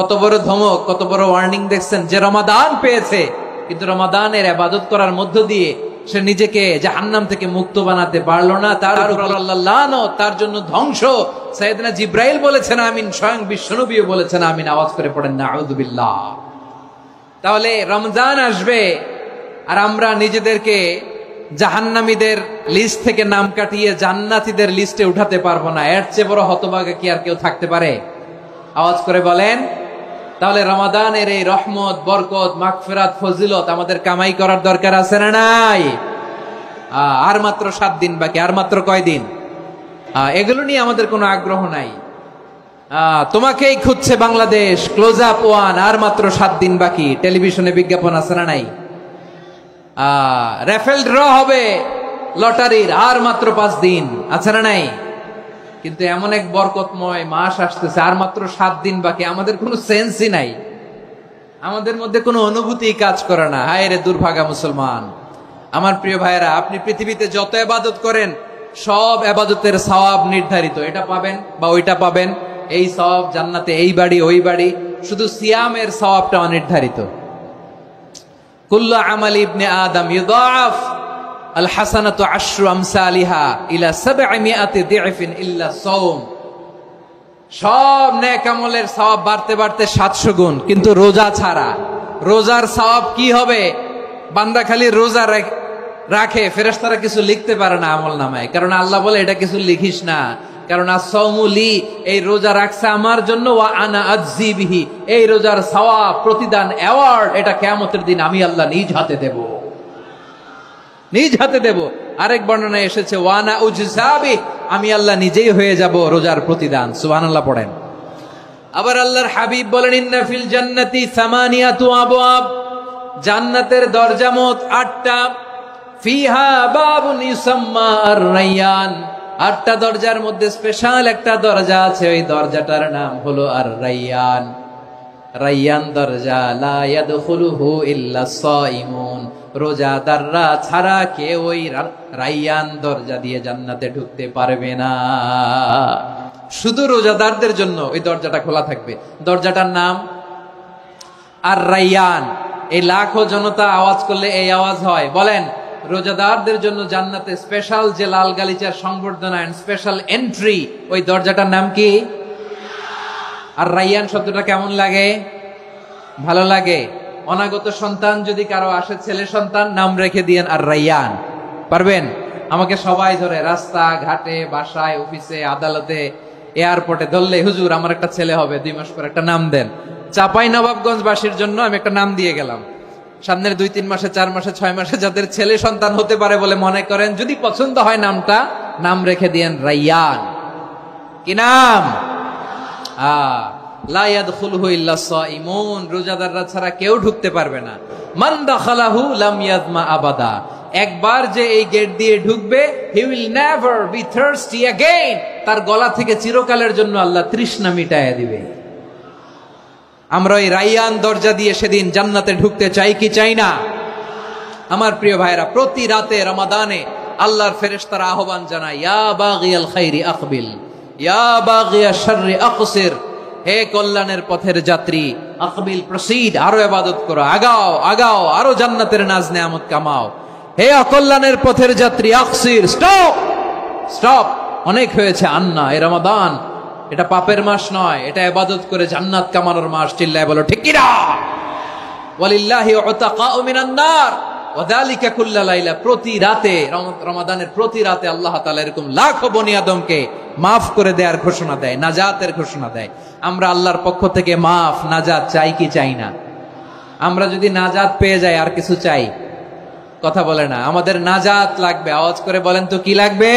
কত বড় ধমক, কত বড় ওয়ার্নিং দেখছেন যে রমাদান পেয়েছে, কিন্তু রমাদানের ইবাদত করার মধ্য দিয়ে সে নিজেকে জাহান্নাম থেকে মুক্ত বানাতে পারলো না। তার উপর আল্লাহর লানত, তার জন্য ধ্বংস। সাইয়েদনা জিব্রাইল বলেছেন আমিন, স্বয়ং বিশ্বনবীও বলেছেন আমিন। আওয়াজ করে পড়েন নাউযু বিল্লাহ। তাহলে রমজান আসবে আর আমরা নিজেদেরকে জাহান্নামীদের লিস্ট থেকে নাম কাটিয়ে জান্নাতীদের লিস্টে উঠাতে পারবো না। এর চেয়ে বড় হতভাগা কি আর কেউ থাকতে পারে? আওয়াজ করে বলেন। তাহলে রমাদানের এই রহমত, বরকত, মাগফিরাত, ফজিলত আমাদের কামাই করার দরকার আছে না নাই? আর মাত্র 7 দিন বাকি। আর মাত্র কয় দিন? এগুলো নিয়ে আমাদের কোনো আগ্রহ নাই। তোমাকেই খুঁজছে বাংলাদেশ, ক্লোজ আপ ওয়ান, আর মাত্র 7 দিন বাকি। টেলিভিশনে বিজ্ঞাপন আছে না নাই? রেফেল ড্র হবে লটারির, আর মাত্র 5 দিন আছে না নাই? কিন্তু এমন এক বরকতময় মাস আসতেছে, আর মাত্র 7 দিন বাকি। আমাদের কোনো সেন্সই নাই, আমাদের মধ্যে কোনো অনুভূতি কাজ করে না। হায় রে দুর্ভাগা মুসলমান। আমার প্রিয় ভাইয়েরা, আপনি পৃথিবীতে যত ইবাদত করেন সব ইবাদতের সওয়াব নির্ধারিত। এটা পাবেন বা ওইটা পাবেন, এই সওয়াব জান্নাতে, এই বাড়ি ওই বাড়ি। শুধু সিয়ামের সওয়াবটা অনির্ধারিত। কুল্লু আমালি ইবনে আদম ইউদাফ আল হাসানাতু আশরু আমসালিহা ইলা 700 দি'ফিন ইল্লা সাওম। সব নেক আমলের সওয়াব বাড়তে বাড়তে 700 গুণ, কিন্তু রোজা ছাড়া। রোজার সওয়াব কি হবে? বান্দা খালি রোজা রাখে, ফেরেশতারা কিছু লিখতে পারে না আমল নামায়, কারণ আল্লাহ বলে এটা কিছু লিখিস না, কারণ আস-সাওমু লি, এই রোজা রাখছে আমার জন্য, ওয়া আনা আজজি বিহি, এই রোজার সওয়াব, প্রতিদান, অ্যাওয়ার্ড এটা কিয়ামতের দিন আমি আল্লাহ নিজ হাতে দেব, নিজ হাতে দেব। আরেক বর্ণনায় এসেছে ওয়ানা উজজাবি, আমি আল্লাহ নিজেই হয়ে যাব রোজার প্রতিদান। সুবহানাল্লাহ পড়েন। আবার আল্লাহর হাবিব বলেন ইন্না ফিল জান্নাতি সামানিয়াতু আবওয়াব, জান্নাতের দরজা মোট 8টা। ফিহা বাবুন ইউসাম্মা আর-রায়্যান, 8টা দরজার মধ্যে স্পেশাল একটা দরজা আছে, ওই দরজাটার নাম হলো আর-রায়্যান। রায়্যান দরজা, লা ইয়াদখুলুহু ইল্লা সাইমুন, রোজাদাররা ছাড়া কেউ ওই রায়্যান দরজা দিয়ে জান্নাতে ঢুকতে পারবে না। শুধু রোজাদারদের জন্য ওই দরজাটা খোলা থাকবে। দরজাটার নাম আর-রায়্যান। এই লাখো জনতা আওয়াজ করলে এই আওয়াজ হয়। বলেন, রোজাদারদের জন্য জান্নাতে স্পেশাল যে লাল গালিচার সংবর্ধনা এন্ড স্পেশাল এন্ট্রি, ওই দরজাটার নাম কি? আর রায়্যান শব্দটা কেমন লাগে? ভালো লাগে। অনাগত সন্তান যদি কারো আসে, ছেলে সন্তান, নাম রেখে দিয়েন আর রায়্যান। পারবেন? আমাকে সবাই ধরে রাস্তা ঘাটে, বাসায়, অফিসে, আদালতে, এয়ারপোর্টে ধরলে, হুজুর আমার একটা ছেলে হবে 2 মাস পর, একটা নাম দেন। চাপাই নবাবগঞ্জ বাসীর জন্য আমি একটা নাম দিয়ে গেলাম। সামনের 2-3 মাসে, 4 মাসে, 6 মাসে যাদের ছেলে সন্তান হতে পারে বলে মনে করেন, যদি পছন্দ হয় নামটা, নাম রেখে দিয়েন রায়্যান। কি নাম? লা ইয়াদখুলুহু ইল্লা সাইমুন, রোজাদাররা ছাড়া কেউ ঢুকতে পারবে না। মান দাখালাহু লাম ইয়াজমা আবাদা, একবার যে এই গেট দিয়ে ঢুকবে, he will never be thirsty again, তার গলা থেকে চিরকালের জন্য আল্লাহ তৃষ্ণা মিটায়া দিবে। আমরা এই রায়্যান দরজা দিয়ে সেদিন জান্নাতে ঢুকতে চাই কি চাই না? আমার প্রিয় ভাইরা, প্রতি রাতে রমাদানে আল্লাহর ফেরেশতারা আহ্বান জানায়, ইয়া বাগিয়াল খাইরি আকবিল, ইয়া বাগিয়াশ শাররি আকসির, হে কল্যাণের পথের যাত্রী, আকবিল, প্রসিড, আরো ইবাদত করো, আগাও আগাও, আরো জান্নাতের নাজ নেয়ামত কামাও। হে অকল্যাণের পথের যাত্রী, আকসির, স্টপ স্টপ, অনেক হয়েছে। আন্না, এই রমাদান এটা পাপের মাস নয়, এটা ইবাদত করে জান্নাত কামানোর মাস। চিল্লায় বলো ঠিক কি না? ওয়ালিল্লাহি উতাকাউ মিনান নার ওয়া যালিকা কুল্লা লাইলা, প্রতি রাতে, রমাদানের প্রতি রাতে আল্লাহ তাআলা এরকম লাখো বনি আদমকে মাফ করে দেওয়ার ঘোষণা দেয়, নাজাতের ঘোষণা দেয়। আমরা আল্লাহর পক্ষ থেকে মাফ, নাজাত চাই কি চাই না? আমরা যদি নাজাত পেয়ে যাই আর কিছু চাই? কথা বলে না। আমাদের নাজাত লাগবে। আওয়াজ করে বলেন তো কি লাগবে?